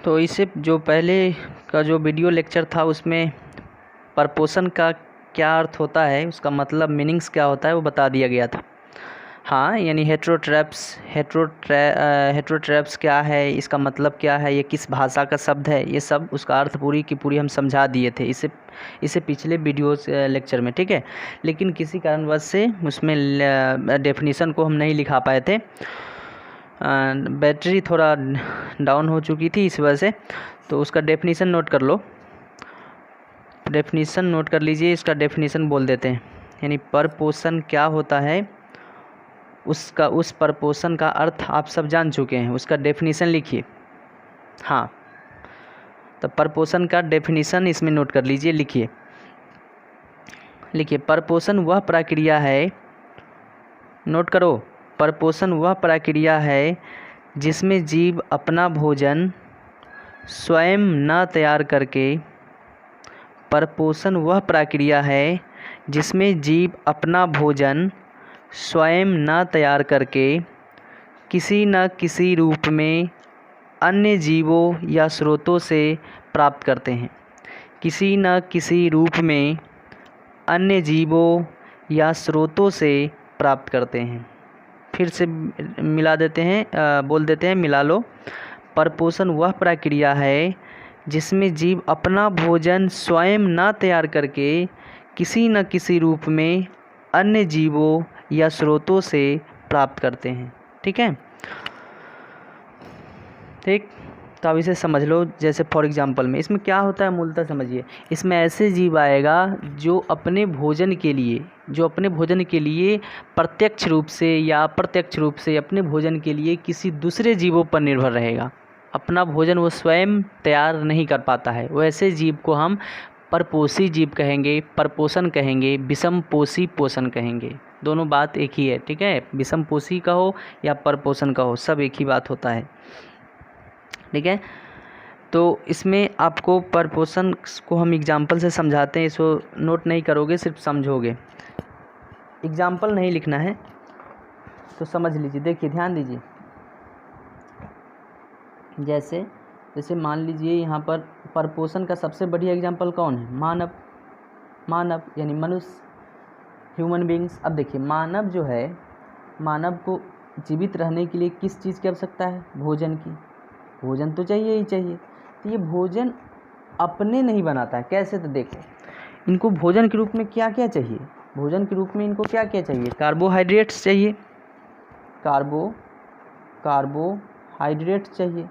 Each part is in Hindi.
तो इससे जो पहले का जो वीडियो लेक्चर था उसमें परपोषण का क्या अर्थ होता है, उसका मतलब मीनिंग्स क्या होता है वो बता दिया गया था। हाँ, यानी हेट्रोट्रैप्स क्या है, इसका मतलब क्या है, ये किस भाषा का शब्द है, ये सब उसका अर्थ पूरी की पूरी हम समझा दिए थे इससे पिछले वीडियोस लेक्चर में, ठीक है। लेकिन किसी कारणवश से उसमें डेफिनेशन को हम नहीं लिखा पाए थे, बैटरी थोड़ा डाउन हो चुकी थी इस वजह से। तो उसका डेफिनेशन नोट कर लो, डेफिनेशन नोट कर लीजिए। इसका डेफिनेशन बोल देते हैं, यानी परपोषण क्या होता है, उस परपोषण का अर्थ आप सब जान चुके हैं, उसका डेफिनेशन लिखिए। हाँ, तो परपोषण का डेफिनेशन इसमें नोट कर लीजिए, लिखिए। परपोषण वह प्रक्रिया है, नोट करो, परपोषण वह प्रक्रिया है जिसमें जीव अपना भोजन स्वयं न तैयार करके, परपोषण वह प्रक्रिया है जिसमें जीव अपना भोजन स्वयं न तैयार करके किसी न किसी रूप में अन्य जीवों या स्रोतों से प्राप्त करते हैं। किसी न किसी रूप में अन्य जीवों या स्रोतों से प्राप्त करते हैं। फिर से मिला देते हैं, बोल देते हैं, मिला लो। परपोषण वह प्रक्रिया है जिसमें जीव अपना भोजन स्वयं न तैयार करके किसी न किसी रूप में अन्य जीवों या स्रोतों से प्राप्त करते हैं। ठीक है, ठीक। तो अब इसे समझ लो, जैसे फॉर एग्जांपल में इसमें क्या होता है मूलतः समझिए। इसमें ऐसे जीव आएगा जो अपने भोजन के लिए प्रत्यक्ष रूप से या अप्रत्यक्ष रूप से अपने भोजन के लिए किसी दूसरे जीवों पर निर्भर रहेगा। अपना भोजन वो स्वयं तैयार नहीं कर पाता है, वैसे जीव को हम परपोषी जीव कहेंगे, परपोषण कहेंगे, विषमपोषी पोषण कहेंगे। दोनों बात एक ही है, ठीक है। विषमपोषी का हो या परपोषण का हो, सब एक ही बात होता है, ठीक है। तो इसमें आपको परपोषण को हम एग्जाम्पल से समझाते हैं, इसको नोट नहीं करोगे, सिर्फ समझोगे, एग्जाम्पल नहीं लिखना है। तो समझ लीजिए, देखिए ध्यान दीजिए। जैसे मान लीजिए यहाँ पर परपोषण का सबसे बढ़िया एग्जाम्पल कौन है? मानव यानी मनुष्य, ह्यूमन बींग्स। अब देखिए मानव जो है, मानव को जीवित रहने के लिए किस चीज़ की आवश्यकता है? भोजन की। भोजन तो चाहिए ही चाहिए। तो ये भोजन अपने नहीं बनाता है, कैसे? तो देखो, इनको भोजन के रूप में क्या क्या चाहिए? भोजन के रूप में इनको क्या क्या चाहिए? कार्बोहाइड्रेट्स चाहिए, कार्बोहाइड्रेट्स चाहिए,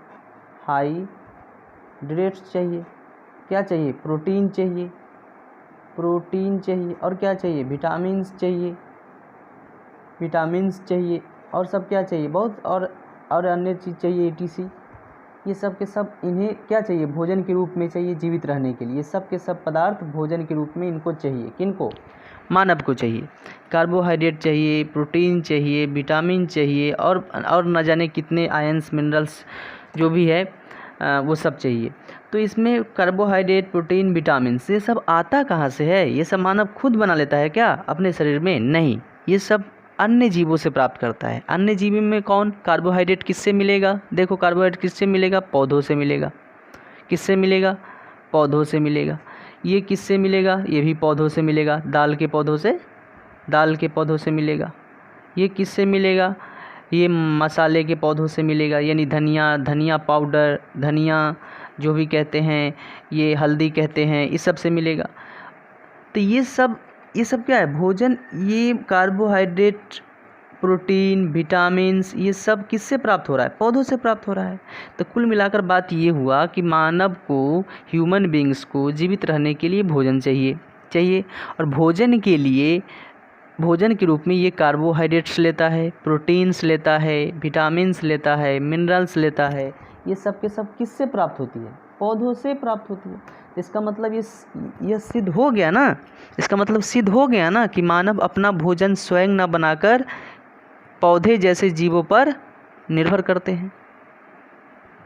हाइड्रेट्स चाहिए, क्या चाहिए? प्रोटीन चाहिए, और क्या चाहिए? विटामिन्स चाहिए, और सब क्या चाहिए? बहुत और अन्य चीज़ चाहिए, ETC। ये सब के सब इन्हें क्या चाहिए? भोजन के रूप में चाहिए जीवित रहने के लिए। सब के सब पदार्थ भोजन के रूप में इनको चाहिए। किनको? मानव को चाहिए। कार्बोहाइड्रेट चाहिए, प्रोटीन चाहिए, विटामिन चाहिए, और न जाने कितने आयंस, मिनरल्स जो भी है वो सब चाहिए। तो इसमें कार्बोहाइड्रेट, प्रोटीन, विटामिन ये सब आता कहाँ से है? ये सब मानव खुद बना लेता है क्या अपने शरीर में? नहीं, ये सब अन्य जीवों से प्राप्त करता है। अन्य जीवों में कौन? कार्बोहाइड्रेट किससे मिलेगा? देखो, कार्बोहाइड्रेट किससे मिलेगा? पौधों से मिलेगा। किससे मिलेगा? पौधों से मिलेगा। ये किससे मिलेगा? ये भी पौधों से मिलेगा, दाल के पौधों से मिलेगा। ये किससे मिलेगा? ये मसाले के पौधों से मिलेगा, यानी धनिया पाउडर, धनिया जो भी कहते हैं, ये हल्दी कहते हैं, इस सब से मिलेगा। तो ये सब क्या है? भोजन। ये कार्बोहाइड्रेट, प्रोटीन, विटामिन्स, ये सब किससे प्राप्त हो रहा है? पौधों से प्राप्त हो रहा है। तो कुल मिलाकर बात ये हुआ कि मानव को, ह्यूमन बींग्स को जीवित रहने के लिए भोजन चाहिए, और भोजन के लिए, भोजन के रूप में ये कार्बोहाइड्रेट्स लेता है, प्रोटीन्स लेता है, विटामिन्स लेता है, मिनरल्स लेता है। ये सब के सब किससे प्राप्त होती है? पौधों से प्राप्त होती है। इसका मतलब ये सिद्ध हो गया ना, कि मानव अपना भोजन स्वयं न बनाकर पौधे जैसे जीवों पर निर्भर करते हैं।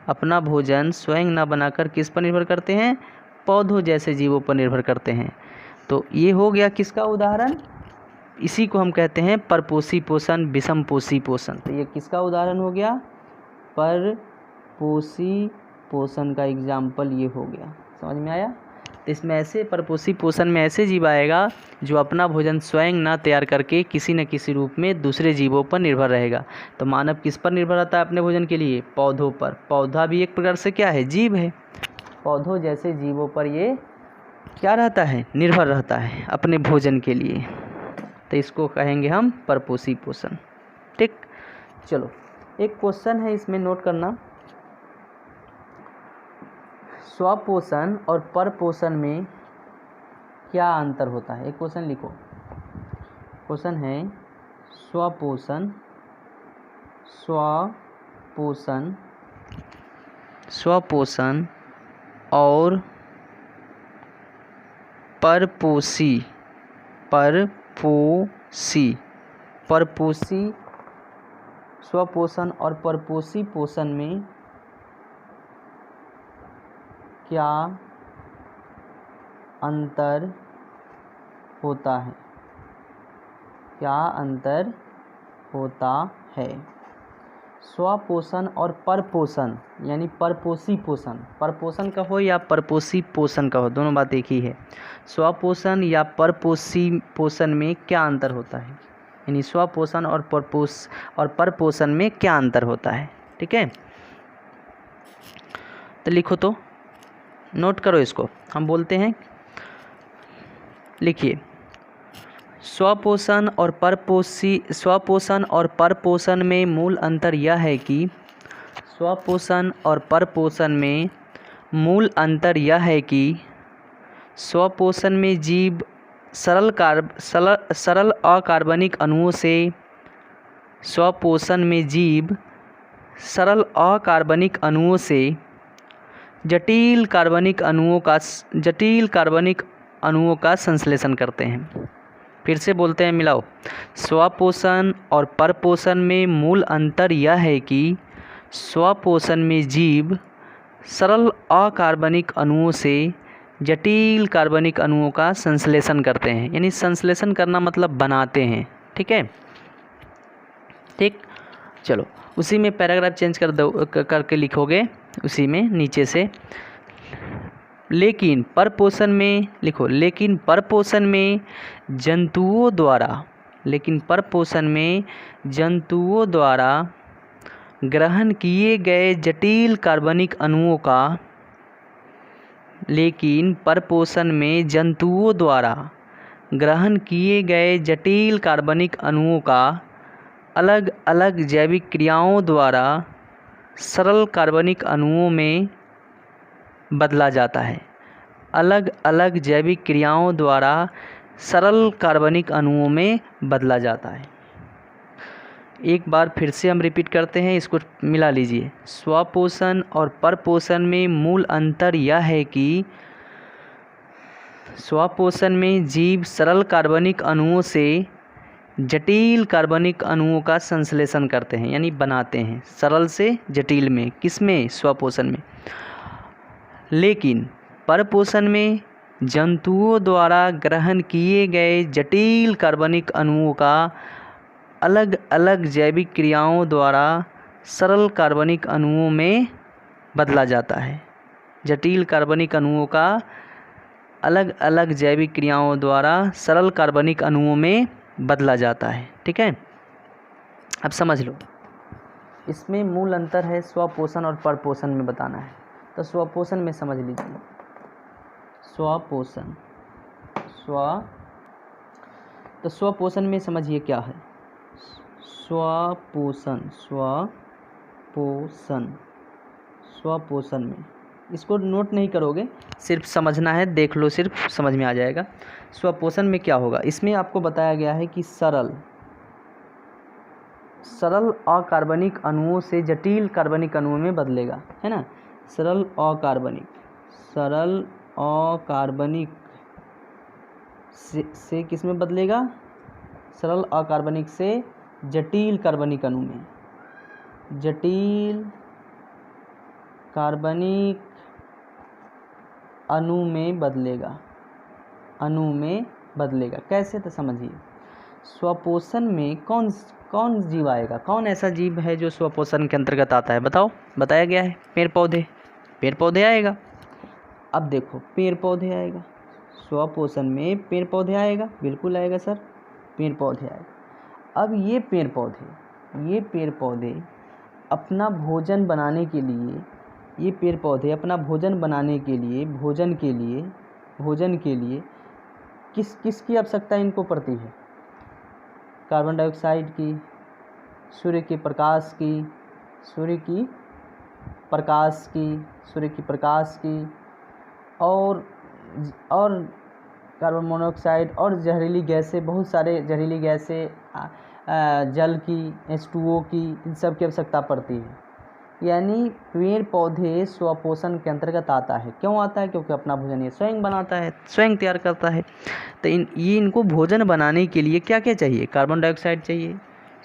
अपना भोजन स्वयं न बनाकर किस पर निर्भर करते हैं? पौधों जैसे जीवों पर निर्भर करते हैं। तो ये हो गया किसका उदाहरण? इसी को हम कहते हैं परपोषी पोषण, विषमपोषी पोषण। तो ये किसका उदाहरण हो गया? परपोषी पोषण का एग्जाम्पल ये हो गया। समझ में आया? तो इसमें ऐसे परपोषी पोषण में ऐसे जीव आएगा जो अपना भोजन स्वयं ना तैयार करके किसी न किसी रूप में दूसरे जीवों पर निर्भर रहेगा। तो मानव किस पर निर्भर रहता है अपने भोजन के लिए? पौधों पर। पौधा भी एक प्रकार से क्या है? जीव है। पौधों जैसे जीवों पर ये क्या रहता है? निर्भर रहता है अपने भोजन के लिए। तो इसको कहेंगे हम परपोषी पोषण। ठीक, चलो एक क्वेश्चन है, इसमें नोट करना। स्वपोषण और परपोषण में क्या अंतर होता है? एक क्वेश्चन लिखो। क्वेश्चन है स्वपोषण और परपोषी स्वपोषण और परपोषी पोषण में क्या अंतर होता है? क्या अंतर होता है? स्वपोषण और परपोषण यानी परपोषी पोषण, परपोषण कहो या परपोषी पोषण कहो, दोनों बात एक ही है। स्वपोषण या परपोषी पोषण में क्या अंतर होता है? यानी स्वपोषण और परपोषण में क्या अंतर होता है? ठीक है, तो लिखो, तो नोट करो इसको। हम बोलते हैं, लिखिए, स्वपोषण और परपोषण में मूल अंतर यह है कि स्वपोषण में जीव सरल अकार्बनिक अणुओं से जटिल कार्बनिक अणुओं का संश्लेषण करते हैं। फिर से बोलते हैं, मिलाओ। स्वपोषण और परपोषण में मूल अंतर यह है कि स्वपोषण में जीव सरल अकार्बनिक अणुओं से जटिल कार्बनिक अणुओं का संश्लेषण करते हैं। यानी संश्लेषण करना मतलब बनाते हैं। ठीक है, ठीक, चलो उसी में पैराग्राफ चेंज करके लिखोगे, उसी में नीचे से। लेकिन परपोषण में जंतुओं द्वारा ग्रहण किए गए जटिल कार्बनिक अणुओं का अलग अलग जैविक क्रियाओं द्वारा सरल कार्बनिक अणुओं में बदला जाता है। अलग अलग जैविक क्रियाओं द्वारा सरल कार्बनिक अणुओं में बदला जाता है। एक बार फिर से हम रिपीट करते हैं, इसको मिला लीजिए। स्वपोषण और परपोषण में मूल अंतर यह है कि स्वपोषण में जीव सरल कार्बनिक अणुओं से जटिल कार्बनिक अणुओं का संश्लेषण करते हैं, यानी बनाते हैं, सरल से जटिल में। किसमें? स्वपोषण में। लेकिन परपोषण में जंतुओं द्वारा ग्रहण किए गए जटिल कार्बनिक अणुओं का अलग अलग जैविक क्रियाओं द्वारा सरल कार्बनिक अणुओं में बदला जाता है। जटिल कार्बनिक अणुओं का अलग अलग जैविक क्रियाओं द्वारा सरल कार्बनिक अणुओं में बदला जाता है। ठीक है, अब समझ लो, इसमें मूल अंतर है स्वपोषण और परपोषण में बताना है। तो स्वपोषण में समझ लीजिए। स्वपोषण में समझिए क्या है। स्वपोषण में इसको नोट नहीं करोगे, सिर्फ समझना है, देख लो, सिर्फ समझ में आ जाएगा। स्वपोषण में क्या होगा, इसमें आपको बताया गया है कि सरल अकार्बनिक अणुओं से जटिल कार्बनिक अणुओं में बदलेगा, है ना। सरल अकार्बनिक से किस में बदलेगा? सरल अकार्बनिक से जटिल कार्बनिक अणु में। जटिल कार्बनिक अणु में बदलेगा। कैसे? तो समझिए। स्वपोषण में कौन जीव आएगा? कौन ऐसा जीव है जो स्वपोषण के अंतर्गत आता है? बताओ, बताया गया है, पेड़ पौधे। पेड़ पौधे आएगा। अब देखो पेड़ पौधे आएगा, स्वपोषण में पेड़ पौधे आएगा, बिल्कुल आएगा सर, पेड़ पौधे आएगा। अब ये पेड़ पौधे अपना भोजन बनाने के लिए, ये पेड़ पौधे अपना भोजन बनाने के लिए, भोजन के लिए किसकी आवश्यकता इनको पड़ती है? कार्बन डाइऑक्साइड की, सूर्य के प्रकाश की और कार्बन मोनोऑक्साइड और जहरीली गैसें, बहुत सारे जहरीली गैसें, जल की, H2O की, इन सब की आवश्यकता पड़ती है। यानी पेड़ पौधे स्वपोषण के अंतर्गत आता है। क्यों आता है? क्योंकि अपना भोजन ये स्वयं बनाता है, स्वयं तैयार करता है। तो इनको भोजन बनाने के लिए क्या क्या चाहिए? कार्बन डाइऑक्साइड चाहिए,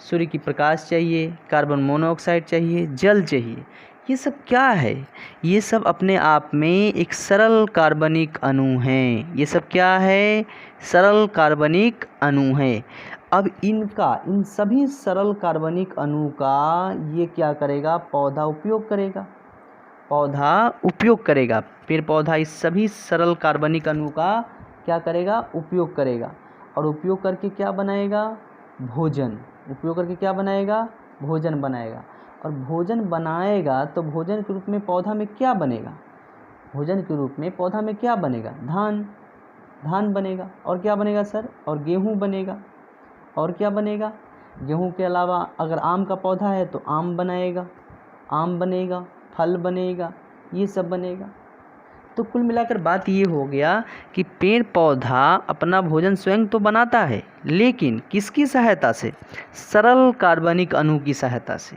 सूर्य की प्रकाश चाहिए, कार्बन मोनोऑक्साइड चाहिए, जल चाहिए। ये सब क्या है? ये सब अपने आप में एक सरल कार्बनिक अणु हैं। ये सब क्या है? सरल कार्बनिक अणु है। अब इन सभी सरल कार्बनिक अणु का ये क्या करेगा? पौधा उपयोग करेगा। पेड़ पौधा इस सभी सरल कार्बनिक अणु का क्या करेगा? उपयोग करेगा। और उपयोग करके क्या बनाएगा? भोजन। उपयोग करके क्या बनाएगा? भोजन बनाएगा। और भोजन बनाएगा तो भोजन के रूप में पौधा में क्या बनेगा? भोजन के रूप में पौधा में क्या बनेगा? धान बनेगा। और क्या बनेगा सर? और गेहूँ बनेगा। और क्या बनेगा? गेहूँ के अलावा अगर आम का पौधा है तो आम बनेगा, फल बनेगा, ये सब बनेगा। तो कुल मिलाकर बात ये हो गया कि पेड़ पौधा अपना भोजन स्वयं तो बनाता है, लेकिन किसकी सहायता से? सरल कार्बनिक अणु की सहायता से।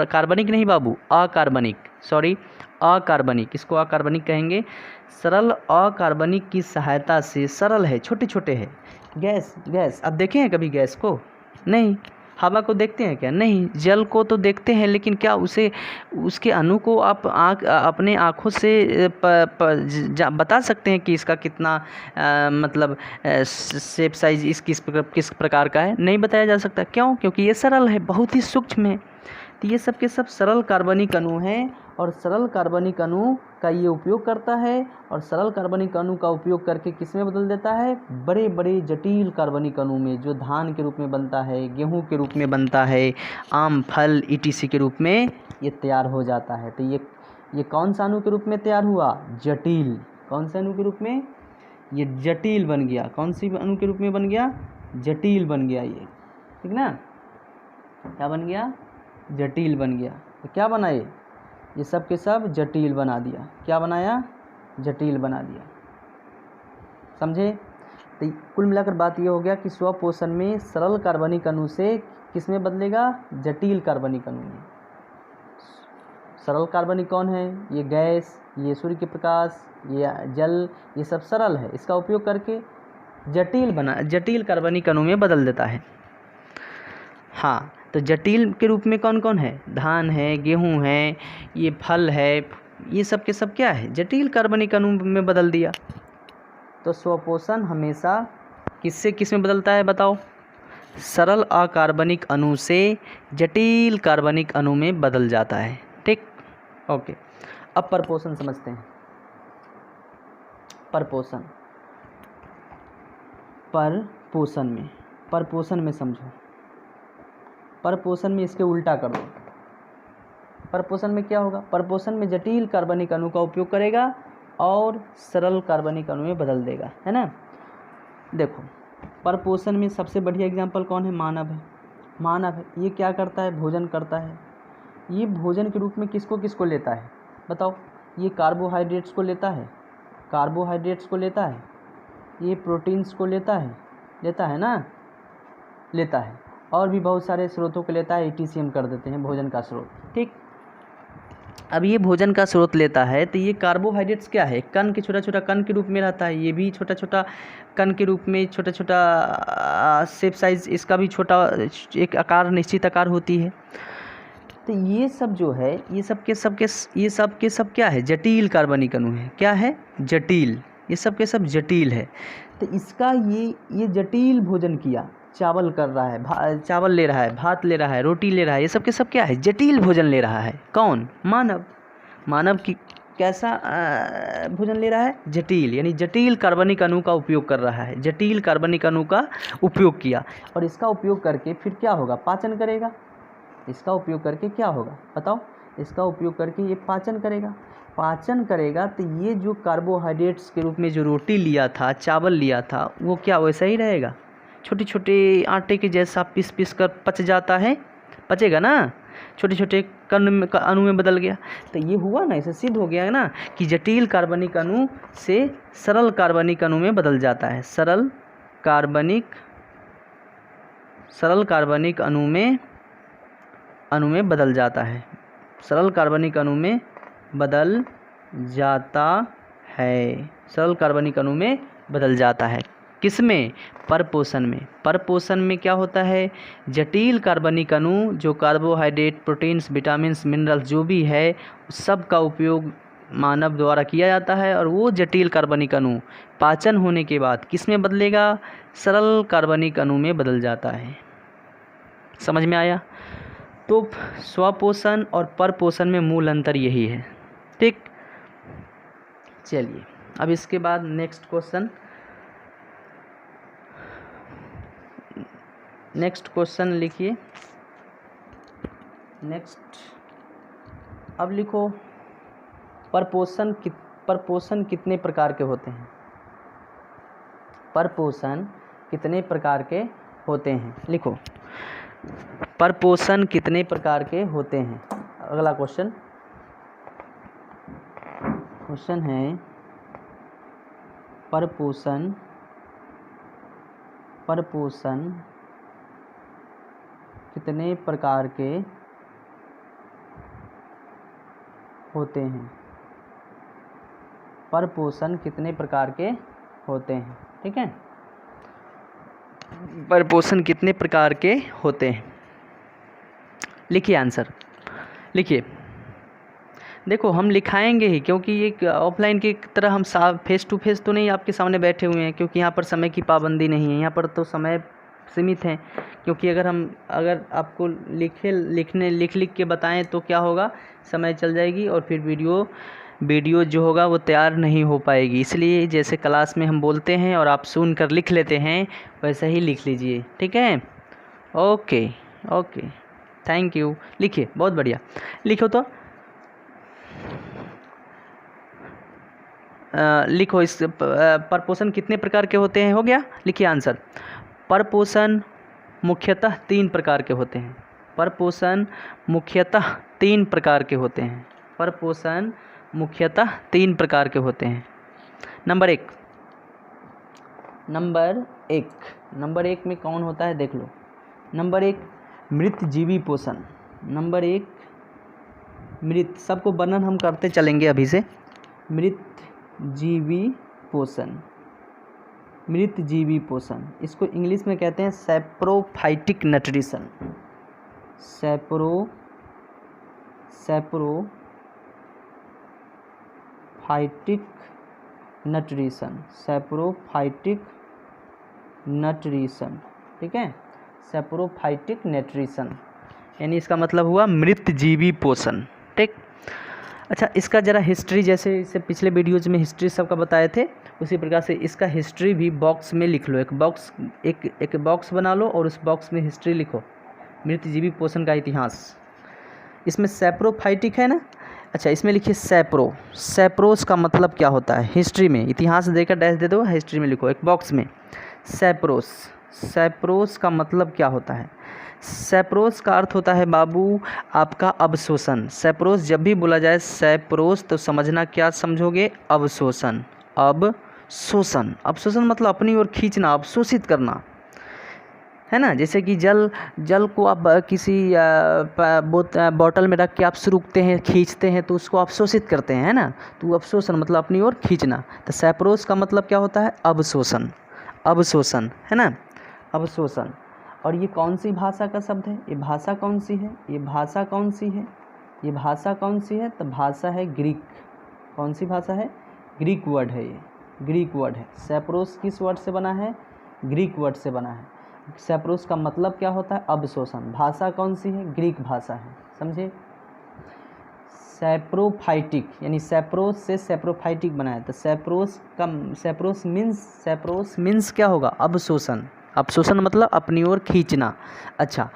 कार्बनिक नहीं बाबू, अकार्बनिक, इसको अकार्बनिक कहेंगे। सरल अकार्बनिक की सहायता से, सरल है, छोटे छोटे है। गैस अब देखे हैं कभी गैस को? नहीं। हवा को देखते हैं क्या? नहीं। जल को तो देखते हैं, लेकिन क्या उसके अणु को आप अपने आँखों से बता सकते हैं कि इसका कितना मतलब शेप साइज किस प्रकार का है? नहीं बताया जा सकता। क्यों? क्योंकि ये सरल है, बहुत ही सूक्ष्म है। तो ये सब के सब सरल कार्बनिक अणु हैं, और सरल कार्बनिक अणु का ये उपयोग करता है, और सरल कार्बनिक अणु का उपयोग करके किस में बदल देता है? बड़े बड़े जटिल कार्बनिक अणु में, जो धान के रूप में बनता है, गेहूं के रूप में बनता है, आम, फल, ETC के रूप में ये तैयार हो जाता है। तो ये कौन सा अणु के रूप में तैयार हुआ? जटिल। कौन से अणु के रूप में? ये जटिल बन गया। कौन सी अणु के रूप में बन गया? जटिल बन गया ये, ठीक ना? क्या बन गया? जटिल बन गया। तो क्या बना ये सब के सब जटिल बना दिया। क्या बनाया? जटिल बना दिया। समझे? तो कुल मिलाकर बात ये हो गया कि स्वपोषण में सरल कार्बनिक अणु से किस में बदलेगा? जटिल कार्बनिक अणु में। सरल कार्बनिक कौन है? ये गैस, ये सूर्य के प्रकाश, ये जल, ये सब सरल है। इसका उपयोग करके जटिल कार्बनिक अणु में बदल देता है। हाँ, तो जटिल के रूप में कौन कौन है? धान है, गेहूँ है, ये फल है, ये सब के सब क्या है? जटिल कार्बनिक अणु में बदल दिया। तो स्वपोषण हमेशा किस में बदलता है बताओ? सरल अकार्बनिक अणु से जटिल कार्बनिक अणु में बदल जाता है। ठीक, ओके। अब परपोषण समझते हैं। परपोषण में समझो। परपोषण में इसके उल्टा कर दो। परपोषण में क्या होगा? परपोषण में जटिल कार्बनिक अणु का उपयोग करेगा और सरल कार्बनिक अणु में बदल देगा, है ना? देखो, परपोषण में सबसे बढ़िया एग्जाम्पल कौन है? मानव है। ये क्या करता है? भोजन करता है। ये भोजन के रूप में किसको लेता है बताओ? ये कार्बोहाइड्रेट्स को लेता है, ये प्रोटीन्स को लेता है ना? लेता है, और भी बहुत सारे स्रोतों को लेता है। ETC हम कर देते हैं भोजन का स्रोत। ठीक, अब ये भोजन का स्रोत लेता है, तो ये कार्बोहाइड्रेट्स क्या है? कण के छोटा कण के रूप में रहता है। ये भी छोटा कण के रूप में, छोटा शेप साइज, इसका भी छोटा एक आकार, निश्चित आकार होती है। तो ये सब जो है, ये सब के सब क्या है? जटिल कार्बनिक अणु है। क्या है? जटिल। ये सब के सब जटिल है। तो इसका ये जटिल भोजन किया, चावल कर रहा है, चावल ले रहा है, भात ले रहा है, रोटी ले रहा है, ये सब के सब क्या है? जटिल भोजन ले रहा है। कौन? मानव की कैसा भोजन ले रहा है? जटिल, यानी जटिल कार्बनिक अणु का उपयोग कर रहा है, जटिल कार्बनिक अणु का उपयोग किया, और इसका उपयोग करके फिर क्या होगा? पाचन करेगा। इसका उपयोग करके क्या होगा बताओ? इसका उपयोग करके ये पाचन करेगा। पाचन करेगा तो ये जो कार्बोहाइड्रेट्स के रूप में जो रोटी लिया था, चावल लिया था, वो क्या वैसा ही रहेगा? छोटे छोटे आटे के जैसा पीस पीस कर पच जाता है, पचेगा ना, छोटे छोटे कण में अणु में बदल गया। तो ये हुआ ना, इसे सिद्ध हो गया है ना कि जटिल कार्बनिक अणु से सरल कार्बनिक अणु में बदल जाता है, सरल कार्बनिक अणु में बदल जाता है, सरल कार्बनिक अणु में बदल जाता है, सरल कार्बनिक अणु में बदल जाता है। किसमें? परपोषण में। परपोषण में क्या होता है? जटिल कार्बनिक अणु जो कार्बोहाइड्रेट, प्रोटीन्स, विटामिन्स, मिनरल्स जो भी है, सब का उपयोग मानव द्वारा किया जाता है, और वो जटिल कार्बनिक अणु पाचन होने के बाद किस में बदलेगा? सरल कार्बनिक अणु में बदल जाता है। समझ में आया? तो स्वपोषण और परपोषण में मूल अंतर यही है। ठीक, चलिए अब इसके बाद नेक्स्ट क्वेश्चन लिखिए। अब लिखो, परपोषण कितने प्रकार के होते हैं? परपोषण कितने प्रकार के होते हैं? लिखो, परपोषण कितने प्रकार के होते हैं? अगला क्वेश्चन है परपोषण कितने प्रकार के होते हैं? परपोषण कितने प्रकार के होते हैं? ठीक है, परपोषण कितने प्रकार के होते हैं? लिखिए आंसर, लिखिए। देखो हम लिखाएंगे ही, क्योंकि ये ऑफलाइन की तरह हम फेस टू फेस तो नहीं आपके सामने बैठे हुए हैं, क्योंकि यहाँ पर समय की पाबंदी नहीं है, यहाँ पर तो समय सीमित है। क्योंकि अगर आपको लिख के बताएं तो क्या होगा, समय चल जाएगी और फिर वीडियो जो होगा वो तैयार नहीं हो पाएगी। इसलिए जैसे क्लास में हम बोलते हैं और आप सुन कर लिख लेते हैं, वैसे ही लिख लीजिए। ठीक है, ओके, थैंक यू। लिखिए, बहुत बढ़िया। लिखो तो लिखो, इस परपोषण कितने प्रकार के होते हैं? हो गया, लिखिए आंसर। परपोषण मुख्यतः 3 प्रकार के होते हैं। परपोषण मुख्यतः 3 प्रकार के होते हैं। परपोषण मुख्यतः 3 प्रकार के होते हैं। नंबर एक में कौन होता है? देख लो। नंबर 1 मृतजीवी पोषण। नंबर 1 मृत, सबको वर्णन हम करते चलेंगे अभी से। मृतजीवी पोषण, इसको इंग्लिश में कहते हैं सैप्रोफाइटिक न्यूट्रिशन। सैप्रोफाइटिक न्यूट्रिशन, ठीक है, सैप्रोफाइटिक न्यूट्रिशन, यानी इसका मतलब हुआ मृतजीवी पोषण। ठीक, अच्छा, इसका ज़रा हिस्ट्री, जैसे इससे पिछले वीडियोज़ में हिस्ट्री सबका बताए थे, उसी प्रकार से इसका हिस्ट्री भी बॉक्स में लिख लो। एक बॉक्स बना लो और उस बॉक्स में हिस्ट्री लिखो, मृतजीवी पोषण का इतिहास। इसमें सैप्रोफाइटिक है ना, अच्छा इसमें लिखिए सैप्रोस का मतलब क्या होता है? हिस्ट्री में, इतिहास देकर डैश दे दो, हिस्ट्री में लिखो एक बॉक्स में सैप्रोस का मतलब क्या होता है? सैप्रोस का अर्थ होता है बाबू आपका अवशोषण। सैप्रोस जब भी बोला जाए सैप्रोस तो समझना, क्या समझोगे? अवशोषण मतलब अपनी ओर खींचना, अवशोषित करना, है ना। जैसे कि जल को आप किसी बोतल में रख के आप सुरुकते हैं, खींचते हैं, तो उसको अवशोषित करते हैं, है ना। तो अवशोषण मतलब अपनी ओर खींचना। तो सैप्रोस का मतलब क्या होता है? अवशोषण, है ना, अवशोषण। और ये कौन सी भाषा का शब्द है? ये भाषा कौन सी है? तो भाषा है ग्रीक। कौन सी भाषा है? ग्रीक वर्ड है, ये ग्रीक वर्ड है। सैप्रोस किस वर्ड से बना है? ग्रीक वर्ड से बना है। सैप्रोस का मतलब क्या होता है? अवशोषण। भाषा कौन सी है? ग्रीक भाषा है, समझे। सैप्रोफाइटिक, यानी सैप्रोस से सैप्रोफाइटिक बनाया। तो सैप्रोस मीन्स क्या होगा? अवशोषण। अवशोषण मतलब अपनी ओर खींचना। अच्छा,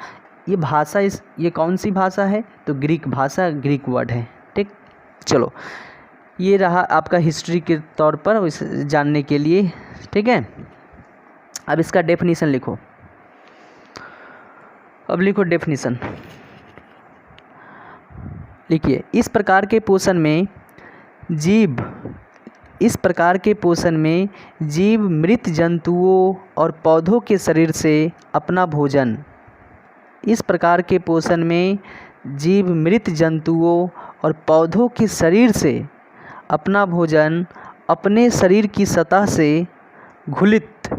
ये भाषा ये कौन सी भाषा है? तो ग्रीक भाषा, ग्रीक वर्ड है। ठीक, चलो ये रहा आपका हिस्ट्री के तौर पर इसे जानने के लिए। ठीक है, अब इसका डेफिनेशन लिखो। अब लिखो डेफिनेशन, लिखिए, इस प्रकार के पोषण में जीव मृत जंतुओं और पौधों के शरीर से अपना भोजन, इस प्रकार के पोषण में जीव मृत जंतुओं और पौधों के शरीर से अपना भोजन अपने शरीर की सतह से घुलित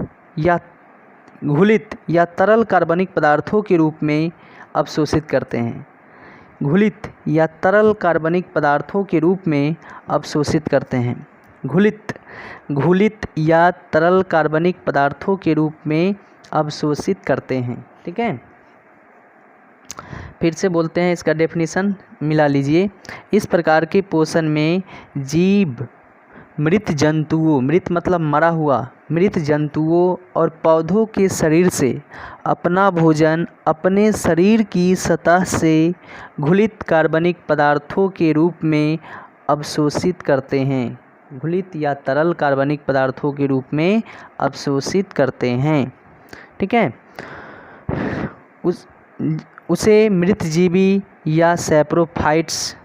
या तरल कार्बनिक पदार्थों के रूप में अवशोषित करते हैं। घुलित या तरल कार्बनिक पदार्थों के रूप में अवशोषित करते हैं। घुलित या तरल कार्बनिक पदार्थों के रूप में अवशोषित करते हैं। ठीक है, फिर से बोलते हैं, इसका डेफिनेशन मिला लीजिए। इस प्रकार के पोषण में जीव मृत जंतुओं, मृत मतलब मरा हुआ, मृत जंतुओं और पौधों के शरीर से अपना भोजन अपने शरीर की सतह से घुलित कार्बनिक पदार्थों के रूप में अवशोषित करते हैं। घुलित या तरल कार्बनिक पदार्थों के रूप में अवशोषित करते हैं। ठीक है, उसे मृतजीवी या सैप्रोफाइट्स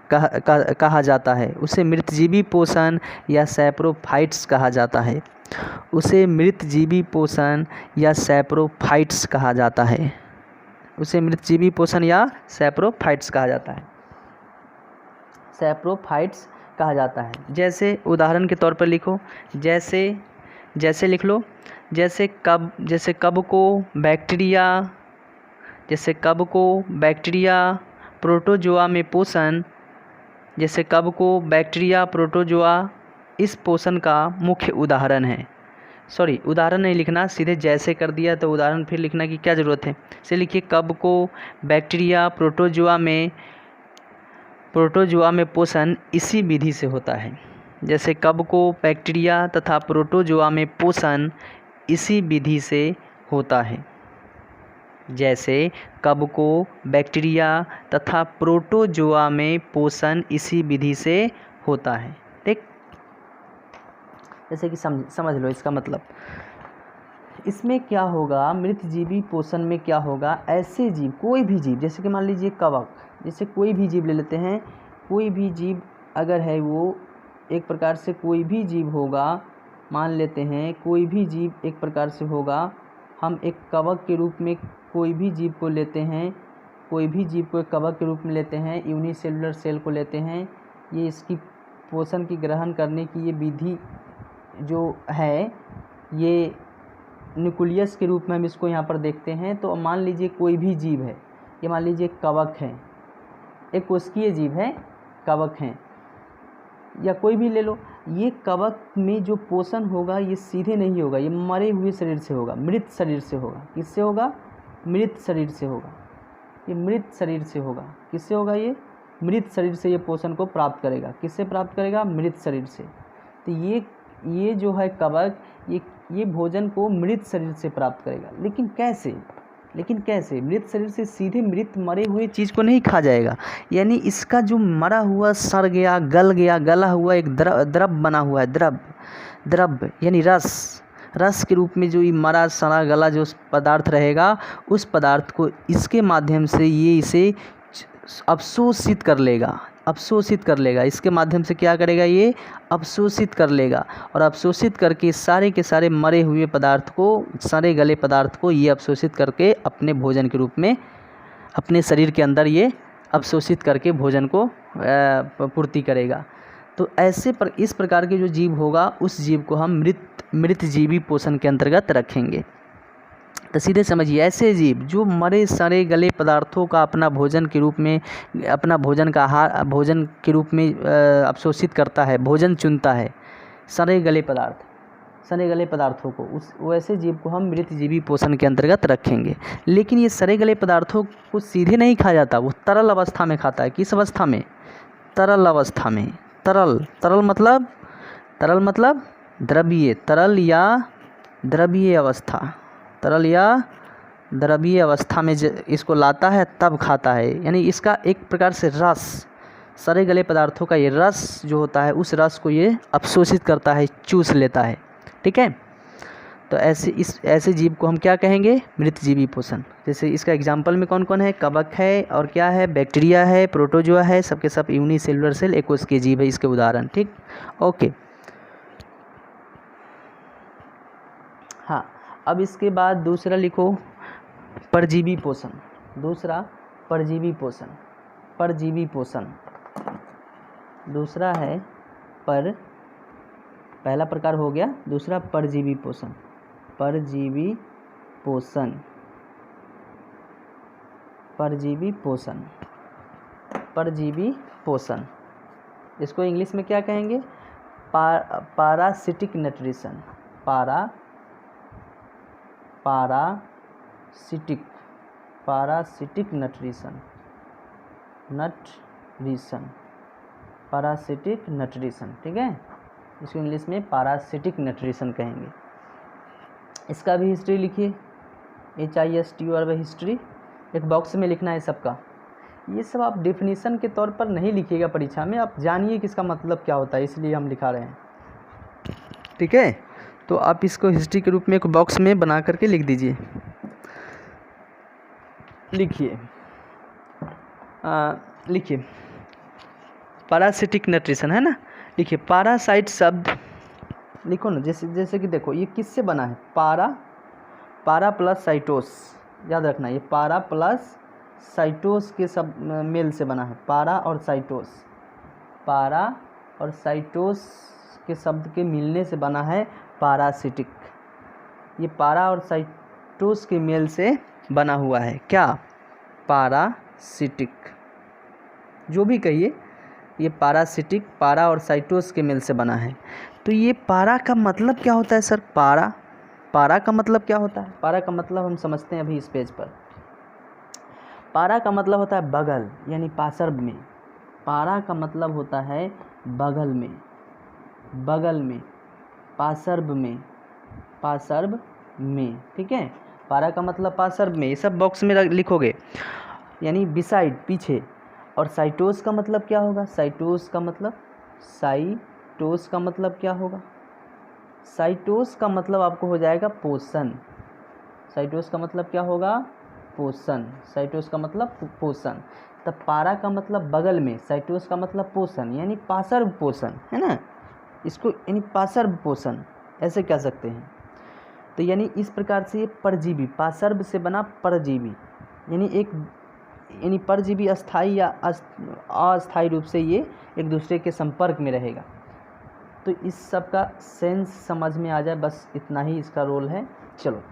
कहा जाता है। उसे मृतजीवी पोषण या सैप्रोफाइट्स कहा जाता है। उसे मृतजीवी पोषण या सैप्रोफाइट्स कहा जाता है। उसे मृतजीवी पोषण या सैप्रोफाइट्स कहा जाता है। सैप्रोफाइट्स कहा जाता है। जैसे उदाहरण के तौर पर लिखो, जैसे लिख लो, जैसे कब को बैक्टीरिया प्रोटोजोआ में पोषण, जैसे कब को बैक्टीरिया प्रोटोजोआ इस पोषण का मुख्य उदाहरण है। सॉरी, उदाहरण नहीं लिखना, सीधे जैसे कर दिया तो उदाहरण फिर लिखना की क्या ज़रूरत है। इसे लिखिए, कब को बैक्टीरिया प्रोटोजोआ में पोषण इसी विधि से होता है। जैसे कब को बैक्टीरिया तथा प्रोटोजोआ में पोषण इसी विधि से होता है। जैसे कब को बैक्टीरिया तथा प्रोटोजोआ में पोषण इसी विधि से होता है। ठीक, जैसे कि समझ लो इसका मतलब। इसमें क्या होगा, मृतजीवी पोषण में क्या होगा, ऐसे जीव, कोई भी जीव, जैसे कि मान लीजिए कवक, जैसे कोई भी जीव ले लेते हैं, कोई भी जीव अगर है वो एक प्रकार से कोई भी जीव होगा, मान लेते हैं कोई भी जीव एक प्रकार से होगा, हम एक कवक के रूप में कोई भी जीव को लेते हैं, कोई भी जीव को एक कवक के रूप में लेते हैं, यूनिसेलुलर सेल को लेते हैं। ये इसकी पोषण की ग्रहण करने की ये विधि जो है, ये न्यूक्लियस के रूप में हम इसको यहाँ पर देखते हैं। तो मान लीजिए कोई भी जीव है, ये मान लीजिए कवक है, एक कोशिकीय जीव है, कवक हैं, या कोई भी ले लो, ये कवक में जो पोषण होगा ये सीधे नहीं होगा, ये मरे हुए शरीर से होगा, मृत शरीर से होगा। किससे होगा? मृत शरीर से होगा। ये मृत शरीर से होगा। किससे होगा? ये मृत शरीर से ये पोषण को प्राप्त करेगा। किससे प्राप्त करेगा? मृत शरीर से। तो ये जो है कवक, ये भोजन को मृत शरीर से प्राप्त करेगा। लेकिन कैसे? मृत शरीर से सीधे मृत मरे हुए चीज़ को नहीं खा जाएगा। यानी इसका जो मरा हुआ, सड़ गया, गला हुआ एक द्रव बना हुआ है, द्रव यानी रस के रूप में जो ये मरा सड़ा गला जो पदार्थ रहेगा, उस पदार्थ को इसके माध्यम से ये इसे अवशोषित कर लेगा। इसके माध्यम से क्या करेगा? ये अवशोषित कर लेगा, और अवशोषित करके सारे के सारे मरे हुए पदार्थ को, सड़े गले पदार्थ को ये अवशोषित करके अपने भोजन के रूप में अपने शरीर के अंदर ये अवशोषित करके भोजन को पूर्ति करेगा। तो इस प्रकार के जो जीव होगा, उस जीव को हम मृतजीवी पोषण के अंतर्गत रखेंगे। तो सीधे समझिए, ऐसे जीव जो मरे सड़े गले पदार्थों का अपना भोजन के रूप में, अपना भोजन का आहार भोजन के रूप में अवशोषित करता है, भोजन चुनता है, सड़े गले पदार्थ, सड़े गले पदार्थों को, उस वैसे जीव को हम मृतजीवी पोषण के अंतर्गत रखेंगे। लेकिन ये सड़े गले पदार्थों को सीधे नहीं खाया जाता, वो तरल अवस्था में खाता है। किस अवस्था में? तरल अवस्था में। तरल मतलब द्रवीय, तरल या द्रवीय अवस्था, तरल या द्रवीय अवस्था में इसको लाता है तब खाता है। यानी इसका एक प्रकार से रस, सड़े गले पदार्थों का ये रस जो होता है, उस रस को ये अवशोषित करता है, चूस लेता है। ठीक है, तो ऐसे जीव को हम क्या कहेंगे? मृतजीवी पोषण। जैसे इसका एग्जाम्पल में कौन कौन है? कवक है, और क्या है? बैक्टीरिया है, प्रोटोजोआ है, सबके सब यूनिसेलुलर सेल एकोस्के जीव है इसके उदाहरण। ठीक, ओके। हाँ, अब इसके बाद दूसरा लिखो परजीवी पोषण। दूसरा परजीवी पोषण, परजीवी पोषण दूसरा है पहला प्रकार हो गया, दूसरा परजीवी पोषण। परजीवी पोषण, परजीवी पोषण, परजीवी पोषण, इसको इंग्लिश में क्या कहेंगे? Parasitic nutrition, parasitic nutrition, parasitic nutrition. ठीक है, इसको इंग्लिश में पारासिटिक न्यूट्रिशन कहेंगे। इसका भी हिस्ट्री लिखिए, HIST और वह हिस्ट्री एक बॉक्स में लिखना है सबका। ये सब आप डेफिनेशन के तौर पर नहीं लिखिएगा परीक्षा में, आप जानिए कि इसका मतलब क्या होता है, इसलिए हम लिखा रहे हैं। ठीक है, तो आप इसको हिस्ट्री के रूप में एक बॉक्स में बना करके लिख दीजिए। लिखिए पारासिटिक न्यूट्रिशन, है ना। लिखिए पारासाइट शब्द लिखो ना, जैसे कि देखो ये किससे बना है? पारा प्लस साइटोस, याद रखना, ये पारा प्लस साइटोस के सब मेल से बना है। पारा और साइटोस, पारा और साइटोस के शब्द के मिलने से बना है पारासिटिक। ये पारा और साइटोस के मेल से बना हुआ है क्या? पारासिटिक, जो भी कहिए, ये पारासिटिक, पारा और साइटोस के मेल से बना है। तो ये पारा का मतलब क्या होता है सर? पारा का मतलब क्या होता है? पारा का मतलब हम समझते हैं अभी इस पेज पर। पारा का मतलब होता है बगल, यानी पार्श्व में। पारा का मतलब होता है बगल में, बगल में, पार्श्व में। ठीक है, पारा का मतलब पार्श्व में, ये सब बॉक्स में लिखोगे, यानी बिसाइड, पीछे। और साइटोस का मतलब क्या होगा? साइटोस का मतलब क्या होगा? साइटोस का मतलब आपको हो जाएगा पोषण। साइटोस का मतलब क्या होगा? पोषण। साइटोस का मतलब पोषण। तब पारा का मतलब बगल में, साइटोस का मतलब पोषण, यानी पार्श्व पोषण, है ना। इसको यानी पार्श्व पोषण ऐसे कह सकते हैं। तो यानी इस प्रकार से ये परजीवी, पार्श्व से बना परजीवी, यानी परजीवी अस्थाई या अस्थाई रूप से ये एक दूसरे के संपर्क में रहेगा। तो इस सब का सेंस समझ में आ जाए, बस इतना ही इसका रोल है। चलो,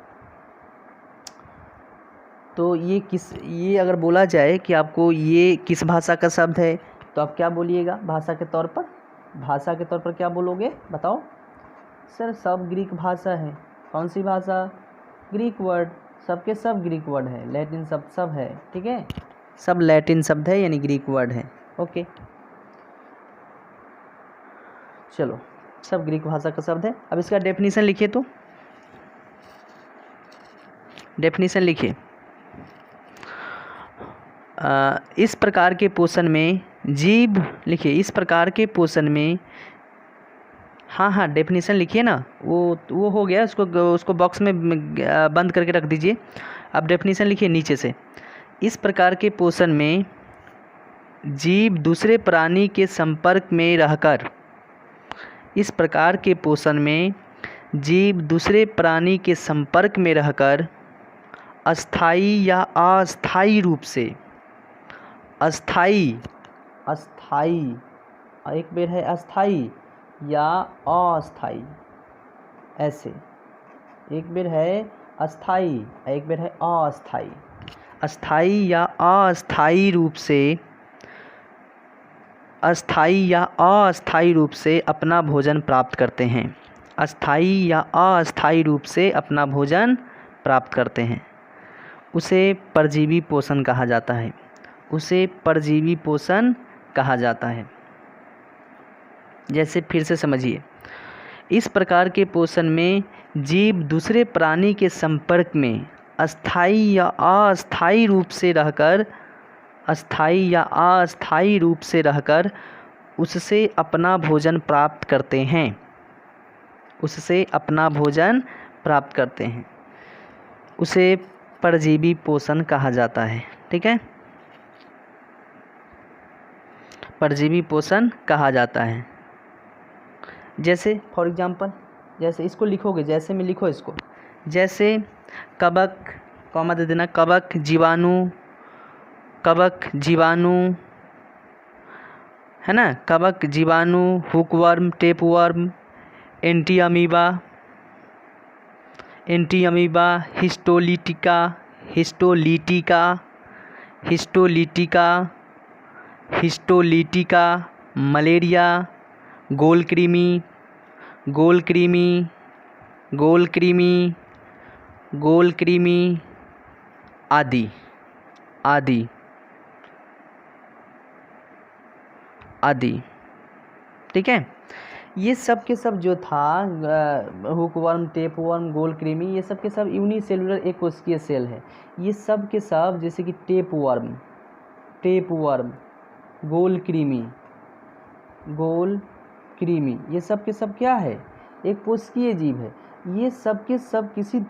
तो ये अगर बोला जाए कि आपको ये किस भाषा का शब्द है, तो आप क्या बोलिएगा भाषा के तौर पर? भाषा के तौर पर क्या बोलोगे? बताओ सर। सब ग्रीक भाषा है। कौन सी भाषा? ग्रीक वर्ड, सबके सब ग्रीक वर्ड है, लैटिन सब है। ठीक है, सब लैटिन शब्द है, यानी ग्रीक वर्ड है। ओके, चलो, सब ग्रीक भाषा का शब्द है। अब इसका डेफिनेशन लिखिए, तो डेफिनेशन लिखिए। इस प्रकार के पोषण में जीव, लिखिए इस प्रकार के पोषण में, हाँ डेफिनेशन लिखिए ना, वो हो गया, उसको बॉक्स में बंद करके रख दीजिए। अब डेफिनेशन लिखिए नीचे से। इस प्रकार के पोषण में जीव दूसरे प्राणी के संपर्क में रहकर, इस प्रकार के पोषण में जीव दूसरे प्राणी के संपर्क में रहकर अस्थाई या अस्थाई रूप से, अस्थाई, एक बेर है अस्थाई या अस्थाई, ऐसे एक बेर है अस्थाई, एक बेर है अस्थाई। अस्थाई या अस्थाई रूप से, अस्थाई या अस्थाई रूप से अपना भोजन प्राप्त करते हैं। अस्थाई या अस्थाई रूप से अपना भोजन प्राप्त करते हैं, उसे परजीवी पोषण कहा जाता है। उसे परजीवी पोषण कहा जाता है। जैसे फिर से समझिए, इस प्रकार के पोषण में जीव दूसरे प्राणी के संपर्क में अस्थाई या अस्थाई रूप से रहकर उससे अपना भोजन प्राप्त करते हैं। उसे परजीवी पोषण कहा जाता है। ठीक है, परजीवी पोषण कहा जाता है। जैसे फॉर एग्जांपल, जैसे इसको लिखोगे, जैसे में लिखो इसको, जैसे कवक, कॉमा दे देना, कवक जीवाणु है ना, कवक जीवाणु, hookworm, tapeworm, Entamoeba, histolytica, malaria, गोलकृमि, आदि। ठीक है, ये सब के सब जो था, हुकवर्म, टेपवर्म, गोलकृमि, ये सब के सब यूनिसेलुलर एक कोशिकीय सेल है। ये सब के सब, जैसे कि टेपवर्म, गोलकृमि, ये सब के सब क्या है, एक कोशिकीय जीव है। ये सब के सब किसी